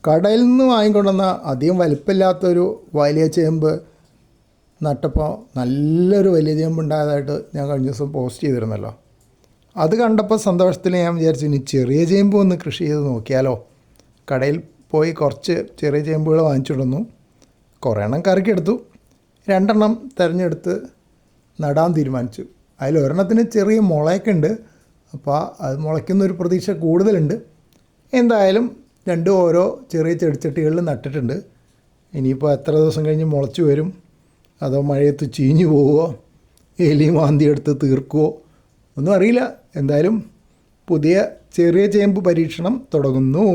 കടയിൽ നിന്ന് വാങ്ങിക്കൊണ്ടുവന്ന അധികം വലിപ്പമില്ലാത്തൊരു വലിയ ചേമ്പ് നട്ടപ്പോൾ നല്ലൊരു വലിയ ചേമ്പ് ഉണ്ടായതായിട്ട് ഞാൻ കഴിഞ്ഞ ദിവസം പോസ്റ്റ് ചെയ്തിരുന്നല്ലോ. അത് കണ്ടപ്പോൾ സന്തോഷത്തിൽ ഞാൻ വിചാരിച്ചു ഇനി ചെറിയ ചേമ്പ് ഒന്ന് കൃഷി ചെയ്ത് നോക്കിയാലോ. കടയിൽ പോയി കുറച്ച് ചെറിയ ചേമ്പുകൾ വാങ്ങിച്ചിടുന്നു. കുറേ എണ്ണം കറിക്കെടുത്തു, 2 എണ്ണം തിരഞ്ഞെടുത്ത് നടാൻ തീരുമാനിച്ചു. അതിലൊരെണ്ണത്തിന് ചെറിയ മുളയൊക്കെ ഉണ്ട്. അപ്പോൾ അത് മുളയ്ക്കുന്നൊരു പ്രതീക്ഷ കൂടുതലുണ്ട്. എന്തായാലും 2 ഓരോ ചെറിയ ചെടിച്ചട്ടികളിൽ നട്ടിട്ടുണ്ട്. ഇനിയിപ്പോൾ എത്ര ദിവസം കഴിഞ്ഞ് മുളച്ച് വരും, അതോ മഴയത്ത് ചീഞ്ഞു പോവുമോ, എലി മാന്തി എടുത്ത് തീർക്കുമോ ഒന്നും അറിയില്ല. എന്തായാലും പുതിയ ചെറിയ ചേമ്പ് പരീക്ഷണം തുടങ്ങുന്നു.